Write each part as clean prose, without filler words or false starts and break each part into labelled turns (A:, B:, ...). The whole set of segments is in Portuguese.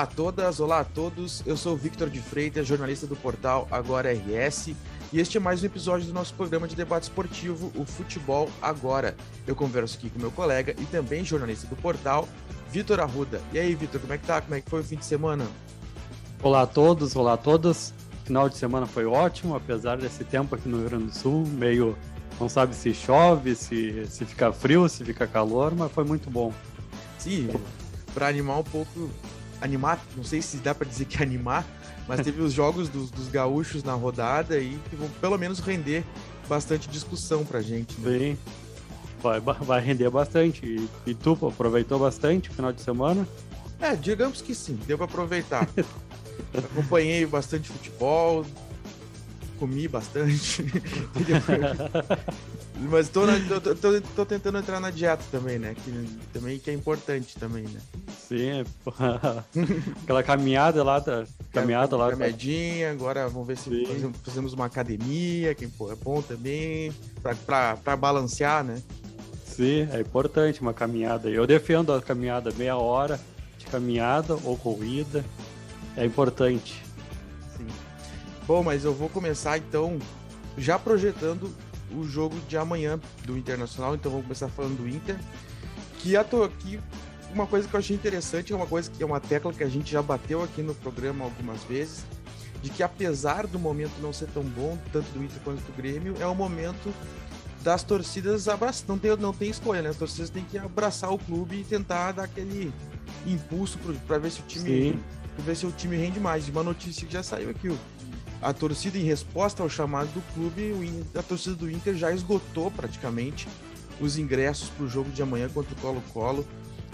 A: Olá a todas, olá a todos, eu sou o Victor de Freitas, jornalista do portal Agora RS, e este é mais um episódio do nosso programa de debate esportivo, o Futebol Agora. Eu converso aqui com meu colega e também jornalista do portal, Vitor Arruda. E aí, Vitor, como é que tá? Como é que foi o fim de semana?
B: Olá a todos, olá a todas. Final de semana foi ótimo, apesar desse tempo aqui no Rio Grande do Sul, meio, não sabe se chove, se fica frio, se fica calor, mas foi muito bom.
A: Sim, para animar um pouco... Animar, não sei se dá para dizer que animar, mas teve os jogos dos gaúchos na rodada e que vão pelo menos render bastante discussão pra gente, né?
B: Sim, vai render bastante. E tu aproveitou bastante o final de semana?
A: Digamos que sim, deu para aproveitar. Acompanhei bastante futebol, comi bastante, mas tô tentando entrar na dieta também, né? Que é importante também, né?
B: Sim, aquela
A: Caminhadinha, agora vamos ver se fazemos uma academia, que é bom também, pra balancear, né?
B: Sim, é importante uma caminhada. Eu defendo a caminhada, meia hora de caminhada ou corrida, é importante.
A: Sim. Bom, mas eu vou começar então já projetando o jogo de amanhã do Internacional, então vamos começar falando do Inter, que uma coisa que eu achei interessante, é uma tecla que a gente já bateu aqui no programa algumas vezes, de que apesar do momento não ser tão bom, tanto do Inter quanto do Grêmio, é o momento das torcidas abraçar, não tem escolha, né? As torcidas têm que abraçar o clube e tentar dar aquele impulso para ver se o time rende mais. Uma notícia que já saiu aqui, a torcida, em resposta ao chamado do clube, a torcida do Inter já esgotou praticamente os ingressos para o jogo de amanhã contra o Colo-Colo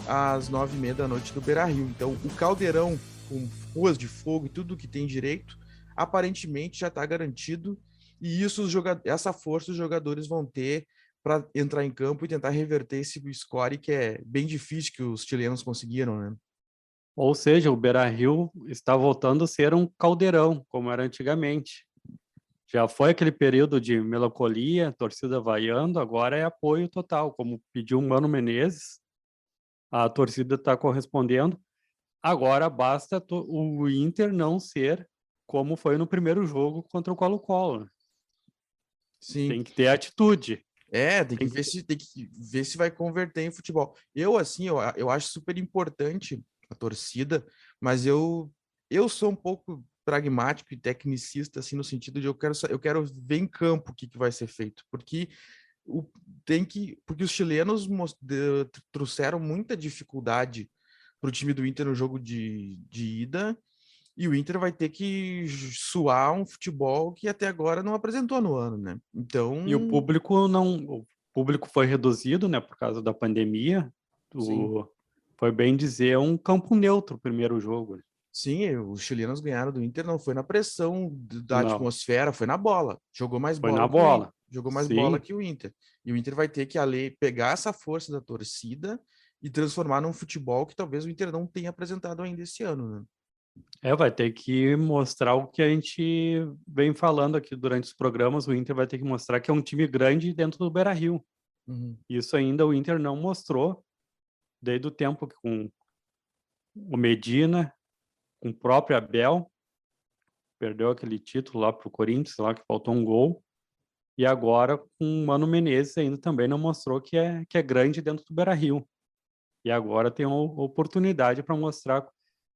A: às 9h30 da noite do Beira-Rio. Então, o Caldeirão, com ruas de fogo e tudo que tem direito, aparentemente já está garantido, e essa força os jogadores vão ter para entrar em campo e tentar reverter esse score que é bem difícil que os chilenos conseguiram, né?
B: Ou seja, o Beira-Rio está voltando a ser um caldeirão, como era antigamente. Já foi aquele período de melancolia, torcida vaiando, agora é apoio total, como pediu o Mano Menezes, a torcida está correspondendo. Agora basta o Inter não ser como foi no primeiro jogo contra o Colo-Colo.
A: Sim.
B: Tem que ter atitude.
A: Tem que ver se vai converter em futebol. Eu acho super importante a torcida, mas eu sou um pouco pragmático e tecnicista, assim, no sentido de eu quero ver em campo o que vai ser feito, porque porque os chilenos trouxeram muita dificuldade para o time do Inter no jogo de ida, e o Inter vai ter que suar um futebol que até agora não apresentou no ano, né? Então,
B: E o público foi reduzido, né, por causa da pandemia.
A: sim.
B: Foi bem dizer um campo neutro o primeiro jogo.
A: Sim, os chilenos ganharam do Inter, não foi na pressão da
B: Não,
A: atmosfera, foi na bola. Jogou mais
B: foi
A: bola
B: na
A: que o Inter.
B: bola.
A: Jogou mais bola
B: Sim,
A: que o Inter. E o Inter vai ter que pegar essa força da torcida e transformar num futebol que talvez o Inter não tenha apresentado ainda esse ano, né?
B: vai ter que mostrar o que a gente vem falando aqui durante os programas. O Inter vai ter que mostrar que é um time grande dentro do Beira-Rio.
A: Uhum.
B: Isso ainda o Inter não mostrou desde o tempo com o Medina, com o próprio Abel, perdeu aquele título lá para o Corinthians, lá que faltou um gol. E agora com o Mano Menezes ainda também não mostrou que é grande dentro do Beira-Rio. E agora tem uma oportunidade para mostrar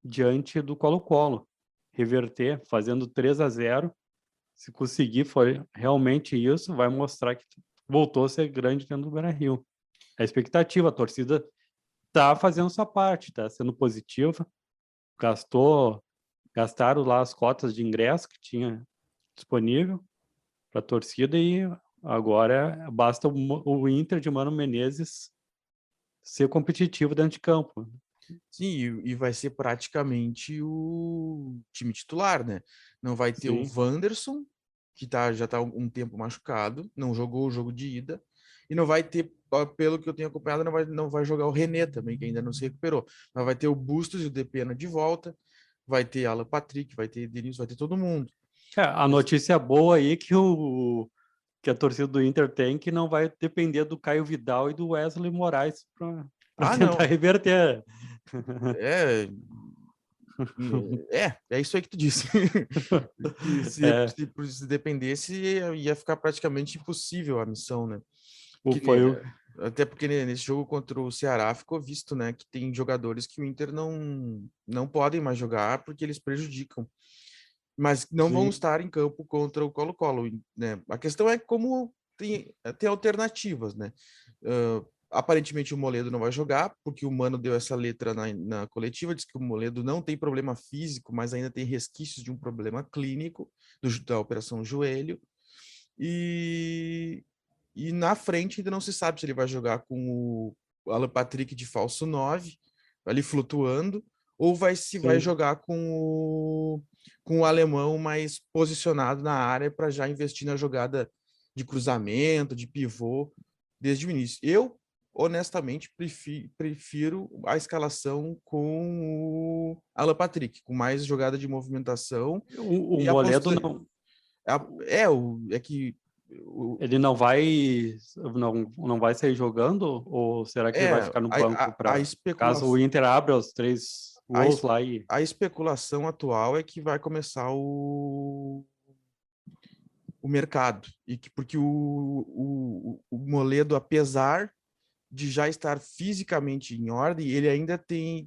B: diante do Colo-Colo. Reverter, fazendo 3-0. Se conseguir foi realmente isso, vai mostrar que voltou a ser grande dentro do Beira-Rio. A expectativa, a torcida está fazendo sua parte, está sendo positiva. Gastaram lá as cotas de ingresso que tinha disponível para a torcida e agora basta o Inter de Mano Menezes ser competitivo dentro de campo.
A: Sim, e vai ser praticamente o time titular, né? Não vai ter o
B: Sim,
A: Wanderson, que já está um tempo machucado, não jogou o jogo de ida, e não vai ter, pelo que eu tenho acompanhado, não vai jogar o René também, que ainda não se recuperou. Mas vai ter o Bustos e o Depena de volta, vai ter Alan Patrick, vai ter Denilson, vai ter todo mundo.
B: a notícia boa aí que a torcida do Inter tem que não vai depender do Caio Vidal e do Wesley Moraes para
A: Ah,
B: tentar
A: não.
B: reverter.
A: É, É isso aí que tu disse. Que
B: É,
A: se dependesse, ia ficar praticamente impossível a missão, né?
B: foi o.
A: Até porque nesse jogo contra o Ceará ficou visto, né, que tem jogadores que o Inter não podem mais jogar porque eles prejudicam, mas não vão
B: Sim,
A: estar em campo contra o Colo-Colo, né? A questão é como tem alternativas, né? Aparentemente o Moledo não vai jogar, porque o Mano deu essa letra na coletiva, diz que o Moledo não tem problema físico, mas ainda tem resquícios de um problema clínico da operação joelho. E, e na frente ainda não se sabe se ele vai jogar com o Alan Patrick de falso 9 ali flutuando, ou se vai
B: sim.
A: jogar com o alemão mais posicionado na área para já investir na jogada de cruzamento, de pivô, desde o início. Eu, honestamente, prefiro a escalação com o Alan Patrick, com mais jogada de movimentação
B: O
A: e a
B: Moledo
A: postura.
B: não.
A: É que o,
B: Ele não vai sair jogando? Ou será que ele vai
A: é
B: ficar no
A: a,
B: banco
A: a, a,
B: para
A: especula,
B: caso o Inter abra os 3
A: a,
B: gols
A: es-
B: lá e.
A: a especulação atual é que vai começar o mercado e que porque o Moledo, apesar de já estar fisicamente em ordem, ele ainda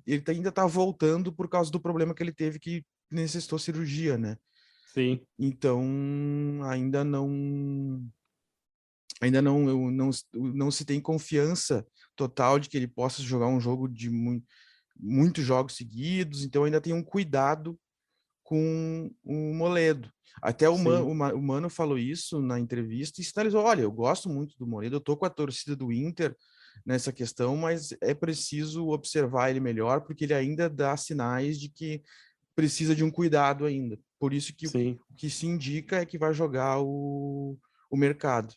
A: está voltando por causa do problema que ele teve que necessitou cirurgia, né?
B: Sim.
A: Então ainda não se tem confiança total de que ele possa jogar um jogo de muitos jogos seguidos, então ainda tem um cuidado com o Moledo. Até
B: Sim.
A: O Mano falou isso na entrevista e sinalizou: olha, eu gosto muito do Moledo, eu tô com a torcida do Inter nessa questão, mas é preciso observar ele melhor, porque ele ainda dá sinais de que precisa de um cuidado ainda. Por isso que
B: Sim.
A: o que se indica é que vai jogar o mercado.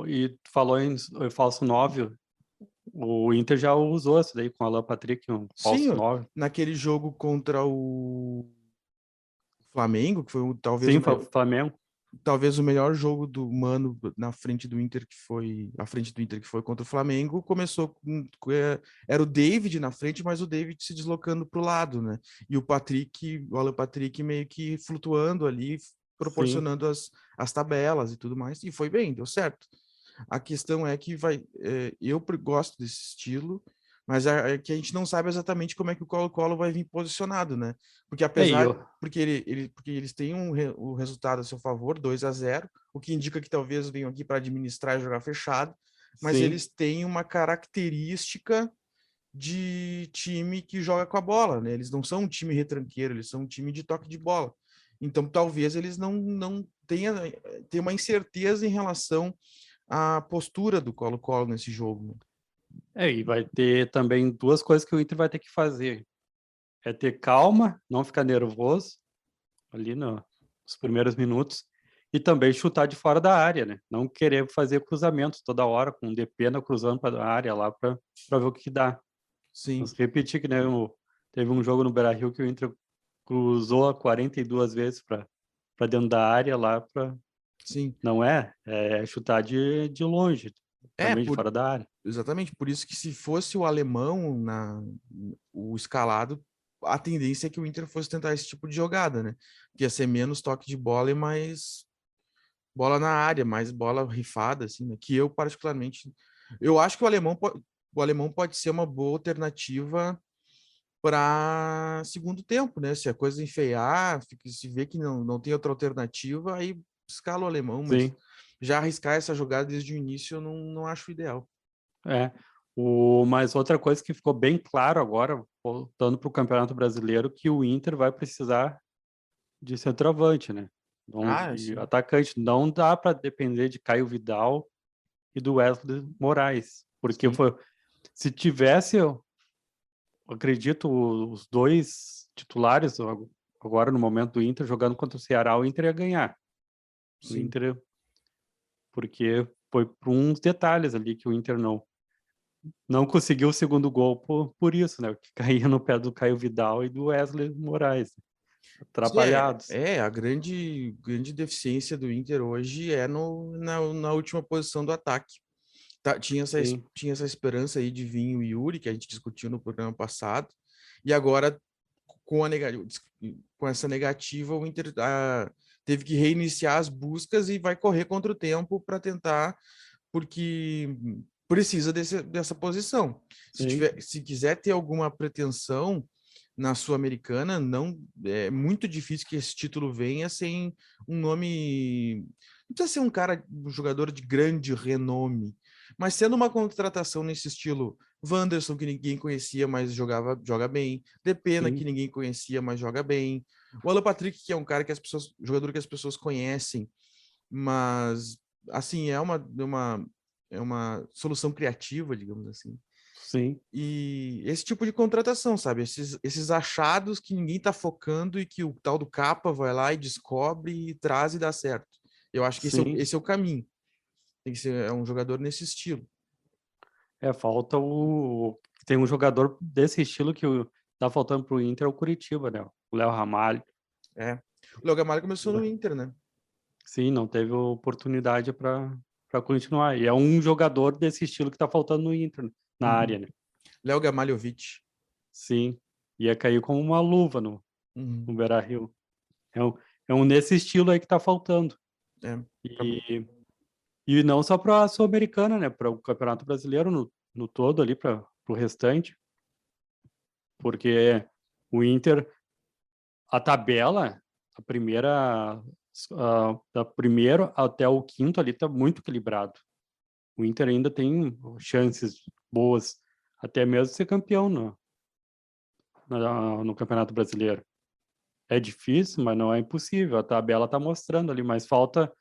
B: E tu falou em falso 9. O Inter já usou isso daí com o Alan Patrick, um
A: Sim,
B: falso 9.
A: naquele jogo contra o Flamengo, que foi
B: Sim, foi o Flamengo.
A: talvez o melhor jogo do Mano na frente do Inter, que foi à frente do Inter, que foi contra o Flamengo, começou era o David na frente, mas o David se deslocando para o lado, né? E o Alan Patrick meio que flutuando ali,
B: Sim.
A: proporcionando as tabelas e tudo mais, e foi bem, deu certo. A questão é que eu gosto desse estilo, mas é que a gente não sabe exatamente como é que o Colo-Colo vai vir posicionado, né? Porque
B: É, e
A: apesar,
B: eu,
A: porque eles têm o resultado a seu favor, 2-0, o que indica que talvez venham aqui para administrar e jogar fechado, mas
B: sim.
A: eles têm uma característica de time que joga com a bola, né? Eles não são um time retranqueiro, eles são um time de toque de bola. Então, talvez eles não tenham uma incerteza em relação à postura do Colo-Colo nesse jogo, né?
B: E vai ter também duas coisas que o Inter vai ter que fazer. É ter calma, não ficar nervoso ali nos primeiros minutos e também chutar de fora da área, né? Não querer fazer cruzamentos toda hora com um depena cruzando para a área lá para ver o que dá.
A: Sim,
B: Mas repetir que, né, teve um jogo no Beira-Rio que o Inter cruzou 42 vezes para dentro da área lá para
A: sim.
B: não é chutar de longe,
A: É,
B: também de fora da área.
A: exatamente. Por isso que se fosse o alemão o escalado, a tendência é que o Inter fosse tentar esse tipo de jogada, né? Que ia ser menos toque de bola e mais bola na área, mais bola rifada, assim, né? Que eu particularmente, eu acho que o alemão pode ser uma boa alternativa para segundo tempo, né? Se a coisa enfeiar, se vê que não tem outra alternativa, aí escala o alemão, mas
B: Sim,
A: já arriscar essa jogada desde o início eu não acho ideal.
B: é. Mas outra coisa que ficou bem claro agora, voltando para o Campeonato Brasileiro, que o Inter vai precisar de centroavante, né? Não,
A: Ah,
B: de
A: sim.
B: atacante. Não dá para depender de Caio Vidal e do Wesley Moraes, porque
A: Sim,
B: se tivesse, eu acredito, os dois titulares agora no momento do Inter jogando contra o Ceará, o Inter ia ganhar. O
A: sim.
B: Inter, porque foi por uns detalhes ali que o Inter não conseguiu o segundo gol por isso, né? Que caía no pé do Caio Vidal e do Wesley Moraes,
A: Sim,
B: atrapalhados.
A: a grande deficiência do Inter hoje é na última posição do ataque. Tinha essa,
B: Sim,
A: tinha essa esperança aí de vir o Yuri, que a gente discutiu no programa passado, E agora, com, com essa negativa, o Inter teve que reiniciar as buscas e vai correr contra o tempo para tentar, porque precisa dessa posição.
B: Sim,
A: Se quiser ter alguma pretensão na Sul-Americana, não é muito difícil que esse título venha sem um nome. Não precisa ser um jogador de grande renome, mas sendo uma contratação nesse estilo, Wanderson, que ninguém conhecia, mas joga bem, Depena, que
B: sim,
A: ninguém conhecia, mas joga bem, o Alan Patrick, que é um cara jogador que as pessoas conhecem, mas assim, é uma solução criativa, digamos assim.
B: sim,
A: E esse tipo de contratação, sabe? Esses achados que ninguém tá focando e que o tal do capa vai lá e descobre e traz e dá certo. Eu acho que
B: sim.
A: esse é o caminho. Tem que ser um jogador nesse estilo.
B: Falta o... Tem um jogador desse estilo que tá faltando pro Inter, é o Curitiba, né? O Léo Ramalho.
A: É. O Léo Gamalho começou no Inter, né?
B: Sim, não teve oportunidade para continuar. E é um jogador desse estilo que tá faltando no Inter, né? Na
A: Uhum.
B: área, né?
A: Léo Gamalhovic.
B: Sim, ia cair como uma luva
A: Uhum.
B: no Beira-Rio. É um nesse estilo aí que tá faltando.
A: É. Acabou.
B: E não só para a Sul-Americana, né? Para o Campeonato Brasileiro no todo ali, para o restante, porque o Inter, a tabela, a primeira, da primeiro até o quinto ali tá muito equilibrado. O Inter ainda tem chances boas, até mesmo de ser campeão no Campeonato Brasileiro. É difícil, mas não é impossível. A tabela está mostrando ali, mas falta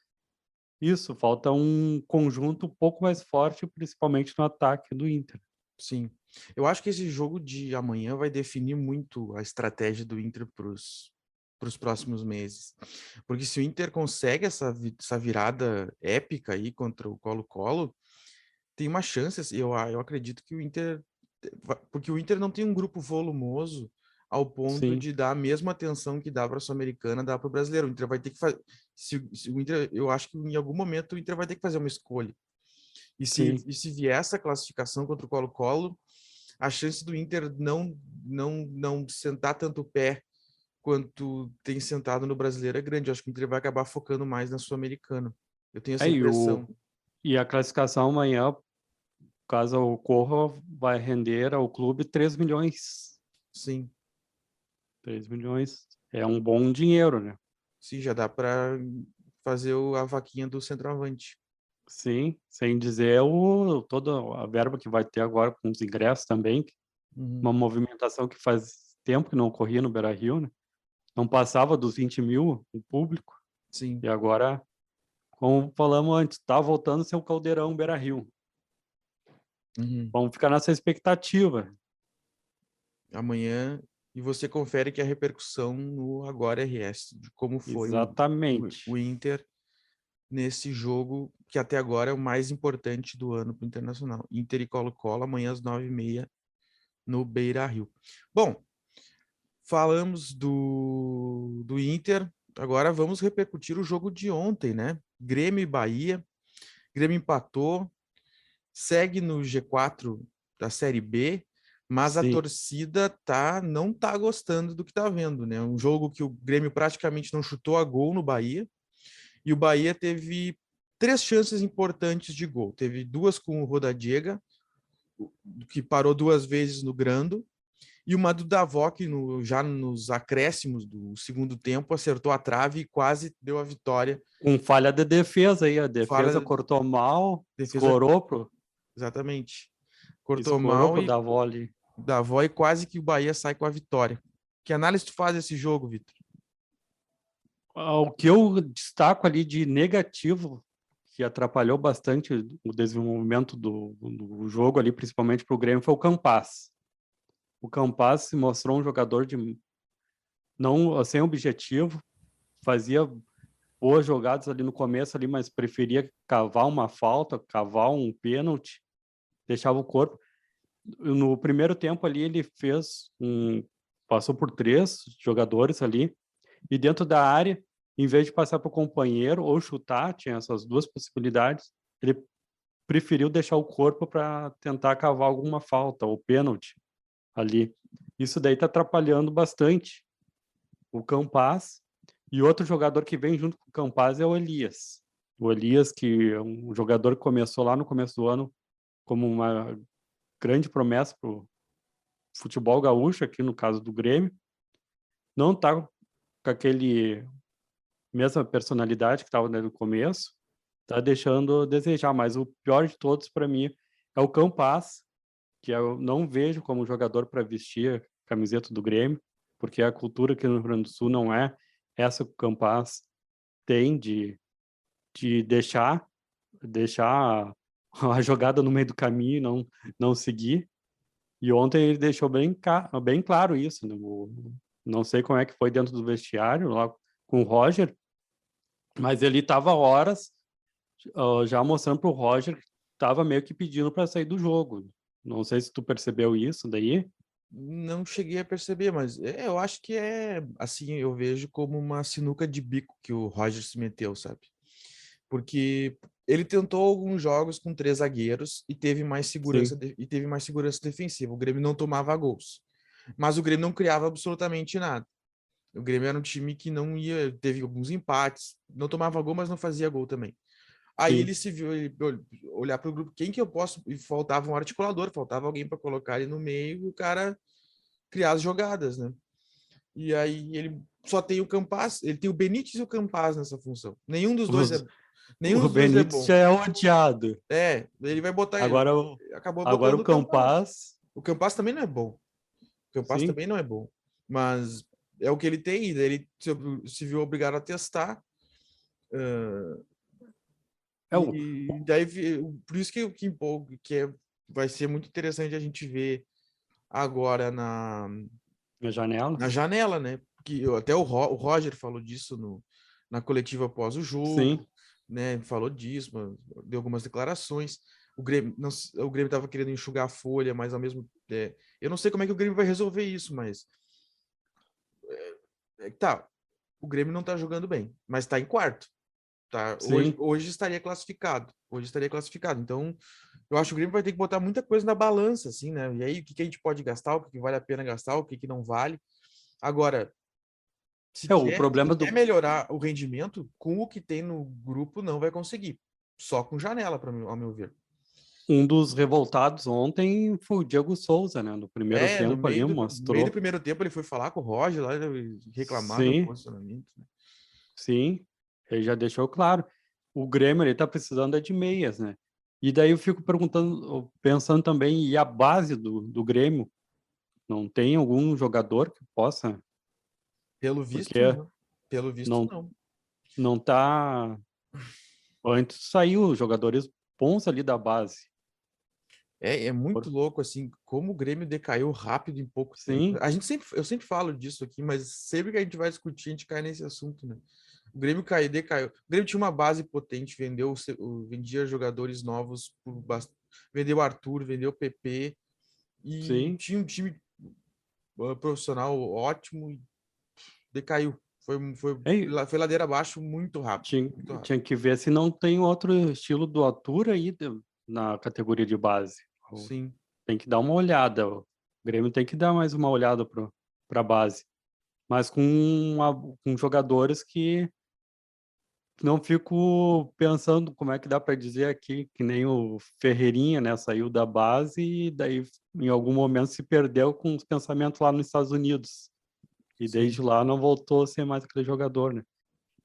B: um conjunto um pouco mais forte, principalmente no ataque do Inter.
A: Sim. Eu acho que esse jogo de amanhã vai definir muito a estratégia do Inter para os próximos meses. Porque se o Inter consegue essa virada épica aí contra o Colo-Colo, tem uma chance, assim, eu acredito que o Inter. Porque o Inter não tem um grupo volumoso ao ponto
B: Sim,
A: de dar a mesma atenção que dá para a Sul-Americana, dá para o brasileiro. O Inter vai ter que fazer. Se o Inter, eu acho que em algum momento o Inter vai ter que fazer uma escolha.
B: sim.
A: E se vier essa classificação contra o Colo-Colo, a chance do Inter não sentar tanto o pé quanto tem sentado no brasileiro é grande. Eu acho que o Inter vai acabar focando mais na Sul-Americana. Eu tenho essa
B: É,
A: impressão.
B: e a classificação amanhã, caso ocorra, vai render ao clube 3 milhões.
A: Sim,
B: 3 milhões é um bom dinheiro, né?
A: sim, já dá para fazer a vaquinha do centroavante.
B: Sim, sem dizer toda a verba que vai ter agora com os ingressos também,
A: Uhum,
B: uma movimentação que faz tempo que não ocorria no Beira-Rio, né? Não passava dos 20 mil o público,
A: sim.
B: e agora, como falamos antes, está voltando a ser o Caldeirão Beira-Rio.
A: Uhum.
B: Vamos ficar nessa expectativa.
A: Amanhã, e você confere que a repercussão no Agora RS, de como foi o
B: Exatamente.
A: Inter nesse jogo, que até agora é o mais importante do ano para o Internacional. Inter e Colo-Colo, amanhã às 9h30 no Beira-Rio. Bom, falamos do Inter, agora vamos repercutir o jogo de ontem, né? Grêmio e Bahia. Grêmio empatou, segue no G4 da Série B, mas a
B: Sim,
A: torcida não tá gostando do que tá vendo, né? Um jogo que o Grêmio praticamente não chutou a gol no Bahia, e o Bahia teve três chances importantes de gol. Teve duas com o Rodallega, que parou duas vezes no Grando, e uma do Davó, que já nos acréscimos do segundo tempo acertou a trave e quase deu a vitória.
B: com falha de defesa aí, a defesa
A: Fala,
B: cortou mal,
A: defesa, exatamente. Cortou
B: escorou
A: mal
B: pro
A: e
B: Davó ali.
A: Davó e quase que o Bahia sai com a vitória. Que análise tu faz desse jogo, Vitor?
B: O que eu destaco ali de negativo, que atrapalhou bastante o desenvolvimento do jogo ali, principalmente para o Grêmio, foi o Campas. O Campas se mostrou um jogador de não sem objetivo, fazia boas jogadas ali no começo ali, mas preferia cavar uma falta, cavar um pênalti, deixava o corpo. No primeiro tempo ali ele passou por três jogadores ali e dentro da área, em vez de passar para o companheiro ou chutar, tinha essas duas possibilidades, ele preferiu deixar o corpo para tentar cavar alguma falta ou pênalti ali. Isso daí tá atrapalhando bastante o Campaz. E outro jogador que vem junto com o Campaz é o Elias. O Elias, que é um jogador que começou lá no começo do ano como uma grande promessa para o futebol gaúcho, aqui no caso do Grêmio, não está com aquele mesma personalidade que estava no começo, está deixando a desejar, mas o pior de todos para mim é o Campaz, que eu não vejo como jogador para vestir a camiseta do Grêmio, porque a cultura aqui no Rio Grande do Sul não é essa que o Campaz tem de deixar a jogada no meio do caminho e não seguir. E ontem ele deixou bem claro isso. Né? Não sei como é que foi dentro do vestiário, lá com o Roger, mas ele estava horas já mostrando para o Roger que estava meio que pedindo para sair do jogo. Não sei se tu percebeu isso daí.
A: Não cheguei a perceber, mas eu acho que é assim, eu vejo como uma sinuca de bico que o Roger se meteu, sabe? Porque ele tentou alguns jogos com 3 zagueiros e teve mais segurança
B: Sim,
A: e teve mais segurança defensiva. O Grêmio não tomava gols, mas o Grêmio não criava absolutamente nada. O Grêmio era um time que não ia, teve alguns empates, não tomava gol, mas não fazia gol também. Aí
B: sim.
A: ele se viu, ele olhar para o grupo, quem que eu posso? E faltava um articulador, faltava alguém para colocar ele no meio e o cara criar as jogadas, né? E aí ele só tem o Campaz, ele tem o Benítez e o Campaz nessa função.
B: Os-
A: Nenhum
B: o
A: dos dois é
B: Benítez
A: bom.
B: já é odiado.
A: Ele vai botar,
B: Agora,
A: acabou
B: agora
A: botando
B: o
A: o Campaz.
B: Campaz,
A: O Campaz também não é bom. O Campaz
B: sim.
A: também não é bom. Mas é o que ele tem, e daí ele se viu obrigado a testar. Uh,
B: É o,
A: e daí, por isso que empolga, vai ser muito interessante a gente ver agora
B: as
A: na
B: janelas.
A: janela, né? Porque até o Roger falou disso na coletiva após o jogo,
B: Sim.
A: né? Falou disso, deu algumas declarações. O Grêmio não, o Grêmio estava querendo enxugar a folha, mas ao mesmo eu não sei como é que o Grêmio vai resolver isso, mas tá, o Grêmio não tá jogando bem, mas tá em quarto, tá? Hoje,
B: Sim.
A: hoje estaria classificado. Hoje estaria classificado. Então, eu acho que o Grêmio vai ter que botar muita coisa na balança, assim, né? E aí, o que que a gente pode gastar, o que que vale a pena gastar, o que que não vale. Agora,
B: É o
A: se
B: problema
A: quer
B: do
A: melhorar o rendimento, com o que tem no grupo, não vai conseguir. Só com janela, para mim, ao meu ver.
B: um dos revoltados ontem foi o Diego Souza, né? No primeiro
A: No
B: tempo ali
A: meio do
B: mostrou.
A: primeiro tempo, ele foi falar com o Roger lá, reclamar do
B: Sim,
A: posicionamento, né?
B: sim. Ele já deixou claro. O Grêmio ele tá precisando é de meias, né? E daí eu fico pensando também, e a base do Grêmio, não tem algum jogador que possa,
A: Pelo visto,
B: porque
A: não. Pelo visto,
B: não
A: não.
B: não tá. Antes saiu jogadores bons ali da base.
A: É muito louco, assim, como o Grêmio decaiu rápido em pouco tempo.
B: Sim,
A: Eu sempre falo disso aqui, mas sempre que a gente vai discutir, a gente cai nesse assunto, né? O Grêmio caiu, decaiu. O Grêmio tinha uma base potente, vendia jogadores novos, vendeu o Arthur, vendeu o PP, e
B: sim.
A: tinha um time profissional ótimo e decaiu.
B: É,
A: Foi ladeira abaixo muito rápido,
B: tinha,
A: muito rápido.
B: tinha que ver se não tem outro estilo do Arthur aí na categoria de base.
A: Sim.
B: Tem que dar uma olhada. O Grêmio tem que dar mais uma olhada para a base. Mas com jogadores que não fico pensando como é que dá para dizer aqui, que nem o Ferreirinha, né? Saiu da base e daí em algum momento se perdeu com os pensamentos lá nos Estados Unidos. E
A: Sim.
B: desde lá não voltou a ser mais aquele jogador, né?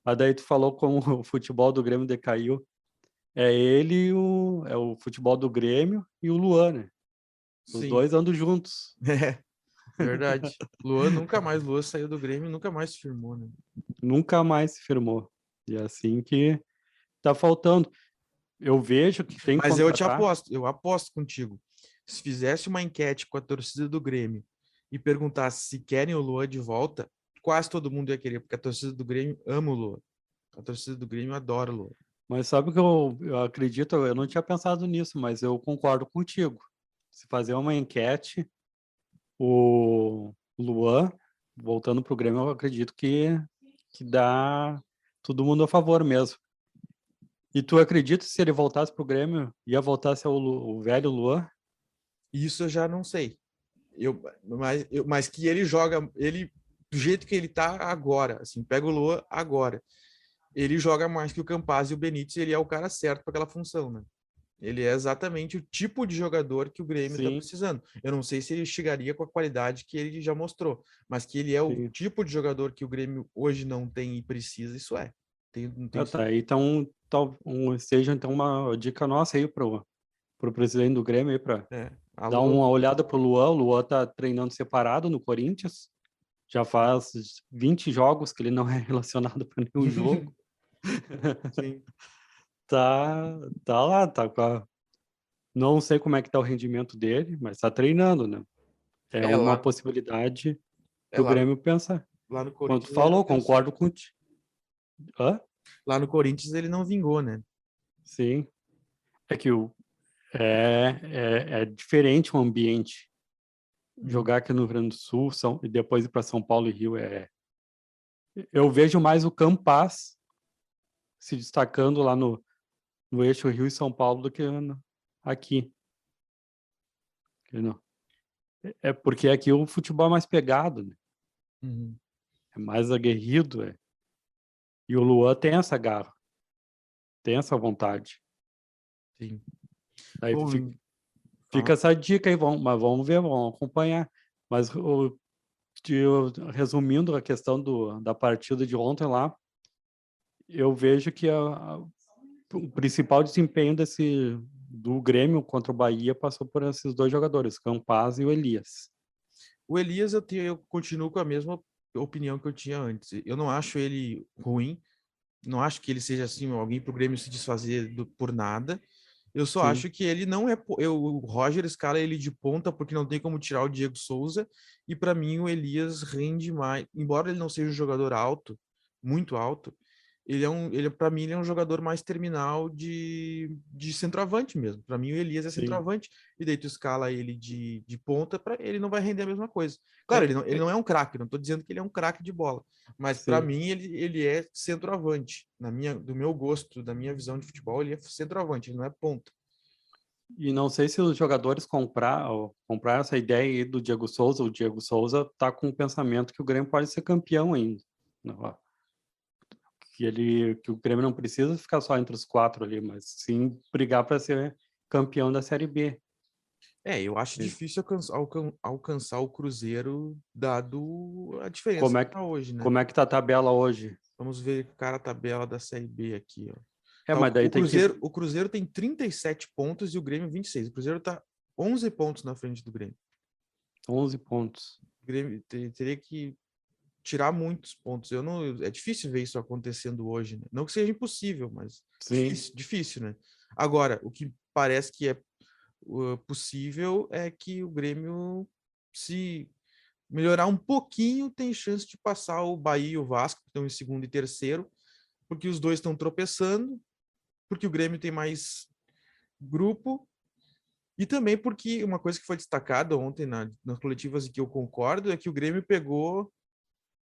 B: Mas daí tu falou como o futebol do Grêmio decaiu. É ele, é o futebol do Grêmio e o Luan, né? Os
A: Sim.
B: dois andam juntos.
A: É, verdade. Luan saiu do Grêmio e nunca mais se firmou, né?
B: Nunca mais se firmou. E é assim que tá faltando. Eu vejo que tem que
A: Mas
B: contratar,
A: eu aposto contigo. Se fizesse uma enquete com a torcida do Grêmio e perguntasse se querem o Luan de volta, quase todo mundo ia querer, porque a torcida do Grêmio ama o Luan. A torcida do Grêmio adora o Luan.
B: mas sabe que eu acredito, eu não tinha pensado nisso, mas eu concordo contigo. Se fazer uma enquete, o Luan, voltando pro Grêmio, eu acredito que dá todo mundo a favor mesmo. E tu acredita que se ele voltasse pro Grêmio, ia voltar a ser o velho Luan?
A: Isso eu já não sei. Mas que ele joga, ele do jeito que ele tá agora, assim, pega o Luan agora. Ele joga mais que o Campaz e o Benítez, e ele é o cara certo para aquela função, né? Ele é exatamente o tipo de jogador que o Grêmio está
B: Sim,
A: precisando. Eu não sei se ele chegaria com a qualidade que ele já mostrou, mas que ele é o
B: sim.
A: tipo de jogador que o Grêmio hoje não tem e precisa, isso é. Não tem.
B: Ah, tá. Então, seja então uma dica nossa aí pro presidente do Grêmio aí para
A: É.
B: dar
A: Alô?
B: uma olhada pro Luan. O Luan tá treinando separado no Corinthians. Já faz 20 jogos que ele não é relacionado para nenhum jogo.
A: Sim.
B: Tá lá, tá com a... Não sei como é que tá o rendimento dele, mas tá treinando, né? É
A: É
B: uma
A: lá,
B: possibilidade
A: é
B: do
A: lá,
B: Grêmio pensar.
A: lá no
B: Quando tu
A: Corinthians ele não
B: falou,
A: deu certo.
B: concordo contigo. Hã?
A: Lá no Corinthians ele não vingou, né?
B: Sim. É que é diferente o ambiente.
A: Uhum.
B: Jogar aqui no Rio Grande do Sul e depois ir para São Paulo e Rio eu vejo mais o Campas se destacando lá no eixo Rio e São Paulo do que aqui. Não. É porque aqui o futebol é mais pegado, né?
A: Uhum.
B: É mais aguerrido. E o Luan tem essa garra, tem essa vontade.
A: Sim.
B: Aí
A: Bom,
B: fica
A: fala.
B: essa dica aí, mas vamos ver, vamos acompanhar. Mas resumindo a questão da partida de ontem lá, eu vejo que o principal desempenho do Grêmio contra o Bahia passou por esses dois jogadores, Campaz e o Elias.
A: O Elias, eu continuo com a mesma opinião que eu tinha antes. Eu não acho ele ruim, não acho que ele seja assim alguém para o Grêmio se desfazer por nada. Eu só
B: Sim,
A: acho que ele não é. O Roger escala ele de ponta porque não tem como tirar o Diego Souza. E para mim o Elias rende mais. Embora ele não seja um jogador alto, muito alto, para mim ele é um jogador mais terminal de centroavante mesmo. Para mim o Elias é
B: sim.
A: centroavante e daí tu escala ele de ponta para ele não vai render a mesma coisa. Claro,
B: É,
A: ele não é um craque, não estou dizendo que ele é um craque de bola, mas para
B: sim.
A: mim ele é centroavante. Do meu gosto, da minha visão de futebol, ele é centroavante, ele não é ponta.
B: E não sei se os jogadores compraram essa ideia aí do Diego Souza. O Diego Souza tá com o pensamento que o Grêmio pode ser campeão ainda. Não, que o Grêmio não precisa ficar só entre os quatro ali, mas sim brigar para ser campeão da Série B.
A: Eu acho
B: E
A: difícil alcançar o Cruzeiro, dado a diferença
B: Como
A: que
B: é que,
A: tá hoje, né?
B: como é que tá a tabela hoje?
A: Vamos ver, cara, a tabela da Série B aqui, ó. Tá,
B: Mas daí tem que...
A: O Cruzeiro tem 37 pontos e o Grêmio 26. O Cruzeiro tá 11 pontos na frente do Grêmio.
B: 11 pontos.
A: O Grêmio teria que tirar muitos pontos. Eu não, é difícil ver isso acontecendo hoje, né? Não que seja impossível, mas
B: Sim,
A: difícil, né? Agora, o que parece que é possível é que o Grêmio, se melhorar um pouquinho, tem chance de passar o Bahia e o Vasco, que estão em segundo e terceiro, porque os dois estão tropeçando, porque o Grêmio tem mais grupo, e também porque uma coisa que foi destacada ontem nas coletivas e que eu concordo é que o Grêmio pegou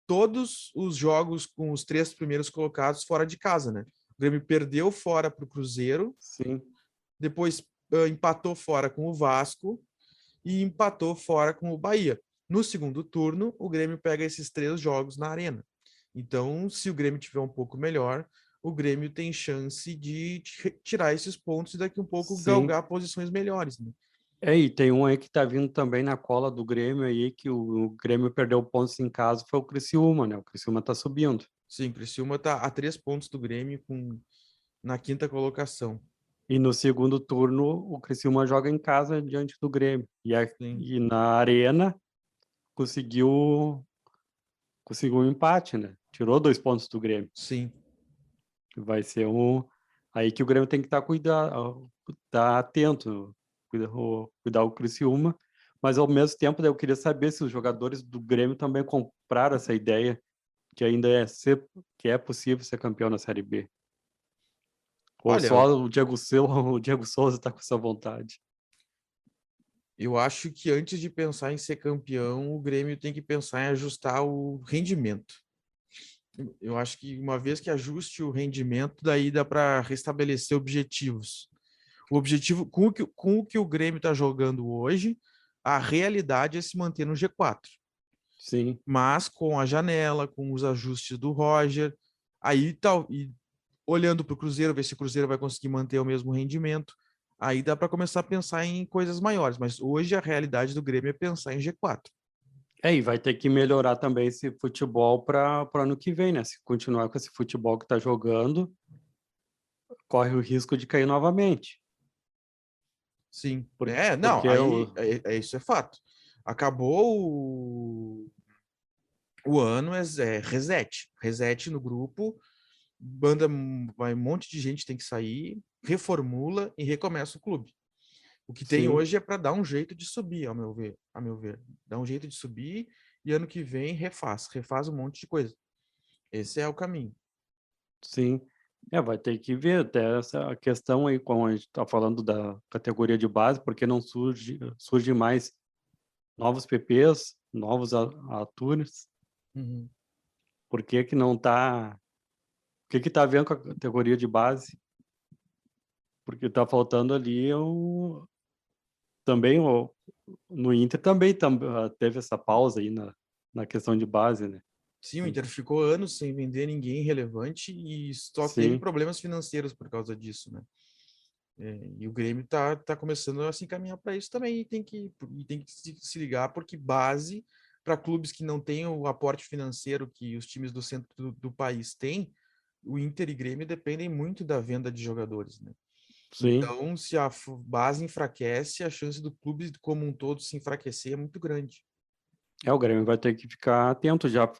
A: todos os jogos com os três primeiros colocados fora de casa, né? O Grêmio perdeu fora para o Cruzeiro,
B: sim,
A: depois empatou fora com o Vasco e empatou fora com o Bahia. No segundo turno, o Grêmio pega esses três jogos na Arena. Então, se o Grêmio tiver um pouco melhor, o Grêmio tem chance de tirar esses pontos e daqui um pouco
B: sim.
A: galgar posições melhores, né?
B: E tem um aí que tá vindo também na cola do Grêmio aí, que o Grêmio perdeu pontos em casa, foi o Criciúma, né? O Criciúma tá subindo.
A: Sim, o Criciúma está a 3 pontos do Grêmio na quinta colocação.
B: E no segundo turno, o Criciúma joga em casa diante do Grêmio.
A: Sim,
B: E na Arena conseguiu um empate, né? Tirou 2 pontos do Grêmio.
A: sim.
B: Vai ser aí que o Grêmio tem que tá atento, cuidar o Criciúma, mas ao mesmo tempo daí eu queria saber se os jogadores do Grêmio também compraram essa ideia que ainda que é possível ser campeão na Série B. Ou
A: Olha,
B: só o Diego Souza está com essa vontade.
A: eu acho que antes de pensar em ser campeão, o Grêmio tem que pensar em ajustar o rendimento. Eu acho que uma vez que ajuste o rendimento, daí dá para restabelecer objetivos. O objetivo, com o que o Grêmio está jogando hoje, a realidade é se manter no G4.
B: Sim,
A: Mas com a janela, com os ajustes do Roger, aí tal, e olhando para o Cruzeiro, ver se o Cruzeiro vai conseguir manter o mesmo rendimento, aí dá para começar a pensar em coisas maiores. Mas hoje a realidade do Grêmio é pensar em G4.
B: e vai ter que melhorar também esse futebol para ano que vem, né? Se continuar com esse futebol que está jogando, corre o risco de cair novamente.
A: Sim.
B: Por-
A: É, não,
B: Porque
A: aí
B: o,
A: isso é fato. Acabou o ano, é reset. Reset no grupo, banda, vai um monte de gente tem que sair, reformula e recomeça o clube. O que tem
B: sim,
A: hoje é para dar um jeito de subir, a meu ver. Dá um jeito de subir e ano que vem refaz um monte de coisa. Esse é o caminho.
B: sim. Vai ter que ver até essa questão aí, como a gente está falando da categoria de base, porque não surge mais novos PPs, novos atores,
A: Uhum.
B: por que que não tá, o que que tá vendo com a categoria de base? Porque tá faltando ali também no Inter também teve essa pausa aí na questão de base, né?
A: Sim, o Inter ficou anos sem vender ninguém relevante e só teve
B: Sim,
A: problemas financeiros por causa disso, né? E o Grêmio tá começando a se encaminhar para isso também e tem que se ligar, porque base para clubes que não têm o aporte financeiro que os times do centro do país têm, o Inter e Grêmio dependem muito da venda de jogadores, né?
B: sim.
A: Então, se a base enfraquece, a chance do clube como um todo se enfraquecer é muito grande.
B: O Grêmio vai ter que ficar atento já.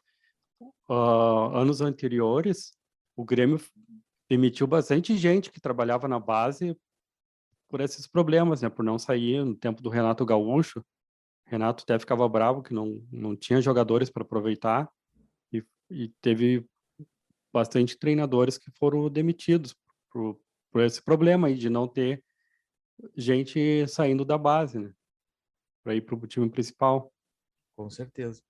B: Anos anteriores, o Grêmio demitiu bastante gente que trabalhava na base por esses problemas, né? Por não sair no tempo do Renato Gaúcho. Renato até ficava bravo que não tinha jogadores para aproveitar e teve bastante treinadores que foram demitidos por esse problema aí de não ter gente saindo da base, né? Para ir para o time principal.
A: Com certeza.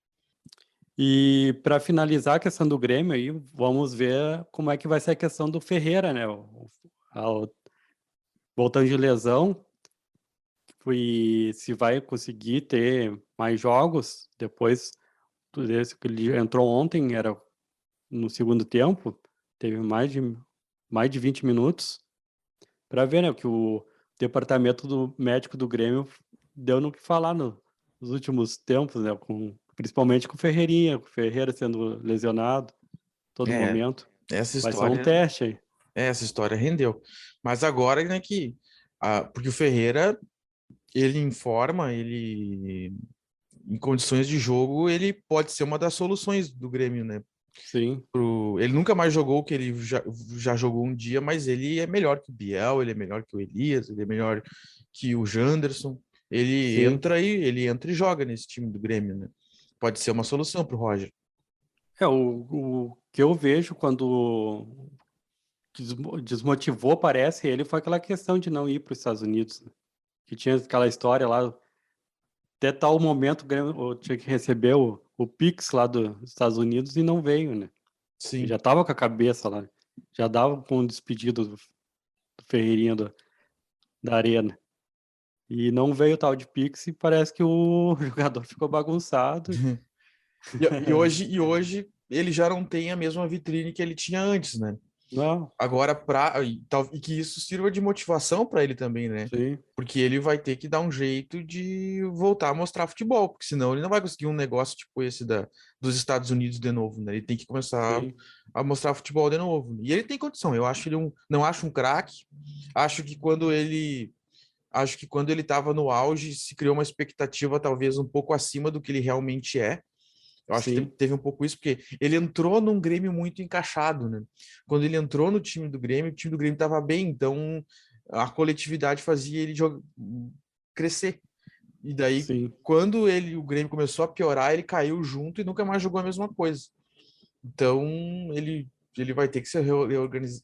B: E para finalizar a questão do Grêmio aí, vamos ver como é que vai ser a questão do Ferreira, né? Voltando de lesão, se vai conseguir ter mais jogos depois desse que ele entrou ontem, era no segundo tempo, teve mais de 20 minutos, para ver, né, que o departamento do médico do Grêmio deu no que falar nos últimos tempos, né, principalmente com o Ferreirinha, com o Ferreira sendo lesionado todo
A: É,
B: momento.
A: essa
B: Vai ser um
A: história,
B: teste aí.
A: essa história rendeu. Mas agora, né, porque o Ferreira, ele informa, ele em condições de jogo, ele pode ser uma das soluções do Grêmio, né?
B: Sim,
A: Ele nunca mais jogou o que ele já jogou um dia, mas ele é melhor que o Biel, ele é melhor que o Elias, ele é melhor que o Janderson.
B: sim.
A: Ele entra e joga nesse time do Grêmio, né? Pode ser uma solução para o Roger.
B: O que eu vejo quando desmotivou, parece, ele foi aquela questão de não ir para os Estados Unidos, né? Que tinha aquela história lá, até tal momento o Grêmio tinha que receber o Pix lá dos Estados Unidos e não veio, né? Ele já
A: Sim.
B: estava com a cabeça lá, já dava com o despedido do Ferreirinha da Arena. E não veio o tal de Pix e parece que o jogador ficou bagunçado.
A: E hoje ele já não tem a mesma vitrine que ele tinha antes, né?
B: Não,
A: Agora, e que isso sirva de motivação para ele também, né?
B: sim,
A: Porque ele vai ter que dar um jeito de voltar a mostrar futebol, porque senão ele não vai conseguir um negócio tipo esse dos Estados Unidos de novo, né? Ele tem que começar
B: sim,
A: a mostrar futebol de novo. E ele tem condição. Eu acho ele não acho um craque. Acho que quando ele estava no auge, se criou uma expectativa talvez um pouco acima do que ele realmente é. Eu acho que
B: sim,
A: teve um pouco isso, porque ele entrou num Grêmio muito encaixado, né? Quando ele entrou no time do Grêmio, o time do Grêmio estava bem, então a coletividade fazia ele crescer. E daí,
B: sim.
A: quando o Grêmio começou a piorar, ele caiu junto e nunca mais jogou a mesma coisa. Então, ele vai ter que se